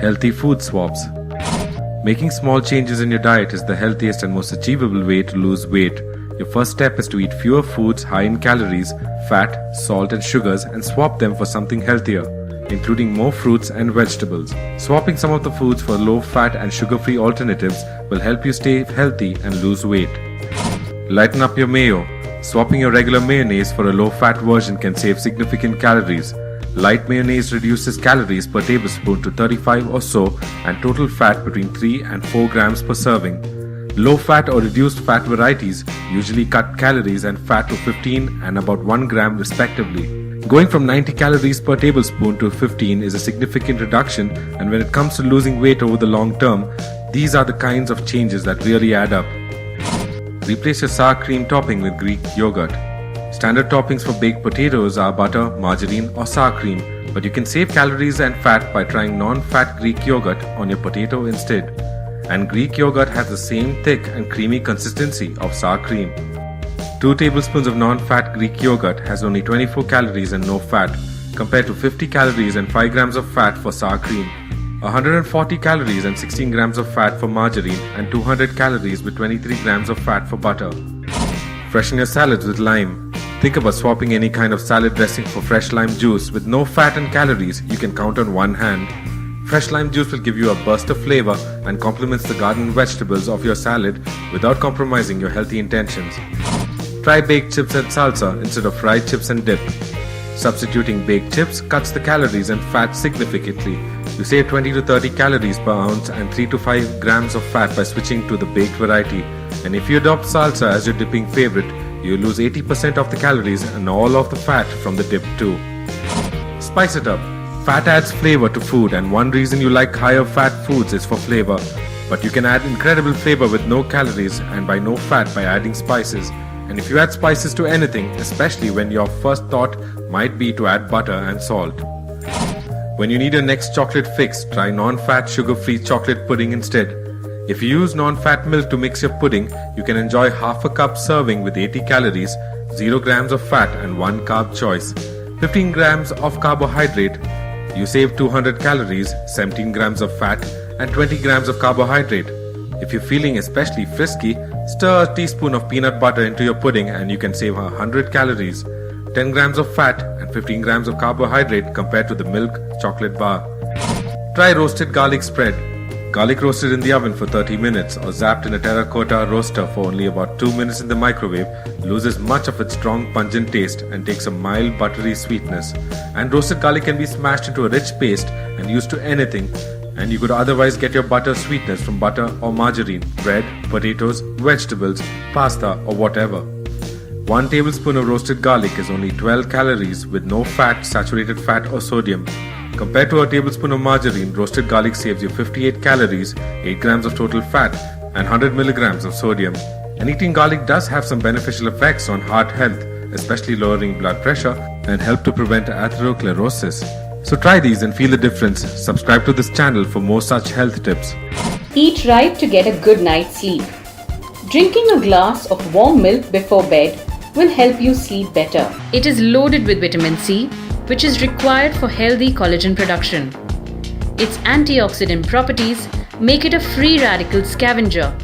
Healthy food swaps. Making small changes in your diet is the healthiest and most achievable way to lose weight. Your first step is to eat fewer foods high in calories, fat, salt and sugars and swap them for something healthier, including more fruits and vegetables. Swapping some of the foods for low-fat and sugar-free alternatives will help you stay healthy and lose weight. Lighten up your mayo. Swapping your regular mayonnaise for a low-fat version can save significant calories. Light mayonnaise reduces calories per tablespoon to 35 or so and total fat between 3 and 4 grams per serving. Low-fat or reduced fat varieties usually cut calories and fat to 15 and about 1 gram respectively. Going from 90 calories per tablespoon to 15 is a significant reduction, and when it comes to losing weight over the long term, these are the kinds of changes that really add up. Replace your sour cream topping with Greek yogurt. Standard toppings for baked potatoes are butter, margarine or sour cream, but you can save calories and fat by trying non-fat Greek yogurt on your potato instead. And Greek yogurt has the same thick and creamy consistency of sour cream. 2 tablespoons of non-fat Greek yogurt has only 24 calories and no fat, compared to 50 calories and 5 grams of fat for sour cream, 140 calories and 16 grams of fat for margarine, and 200 calories with 23 grams of fat for butter. Freshen your salads with lime. Think about swapping any kind of salad dressing for fresh lime juice with no fat and calories you can count on one hand. Fresh lime juice will give you a burst of flavor and complements the garden vegetables of your salad without compromising your healthy intentions. Try baked chips and salsa instead of fried chips and dip. Substituting baked chips cuts the calories and fat significantly. You save 20 to 30 calories per ounce and 3 to 5 grams of fat by switching to the baked variety. And if you adopt salsa as your dipping favorite, you lose 80% of the calories and all of the fat from the dip too. Spice it up. Fat adds flavor to food, and one reason you like higher fat foods is for flavor. But you can add incredible flavor with no calories and by no fat by adding spices. And if you add spices to anything, especially when your first thought might be to add butter and salt. When you need your next chocolate fix, try non-fat sugar-free chocolate pudding instead. If you use non-fat milk to mix your pudding, you can enjoy half a cup serving with 80 calories, 0 grams of fat and 1 carb choice. 15 grams of carbohydrate. You save 200 calories, 17 grams of fat and 20 grams of carbohydrate. If you're feeling especially frisky, stir a teaspoon of peanut butter into your pudding and you can save 100 calories, 10 grams of fat and 15 grams of carbohydrate compared to the milk chocolate bar. Try roasted garlic spread. Garlic roasted in the oven for 30 minutes or zapped in a terracotta roaster for only about 2 minutes in the microwave loses much of its strong pungent taste and takes a mild buttery sweetness. And roasted garlic can be smashed into a rich paste and used to anything, and you could otherwise get your butter sweetness from butter or margarine, bread, potatoes, vegetables, pasta or whatever. 1 tablespoon of roasted garlic is only 12 calories with no fat, saturated fat or sodium. Compared to a tablespoon of margarine, roasted garlic saves you 58 calories, 8 grams of total fat and 100 milligrams of sodium. And eating garlic does have some beneficial effects on heart health, especially lowering blood pressure and help to prevent atherosclerosis. So try these and feel the difference. Subscribe to this channel for more such health tips. Eat right to get a good night's sleep. Drinking a glass of warm milk before bed will help you sleep better. It is loaded with vitamin C, which is required for healthy collagen production. Its antioxidant properties make it a free radical scavenger.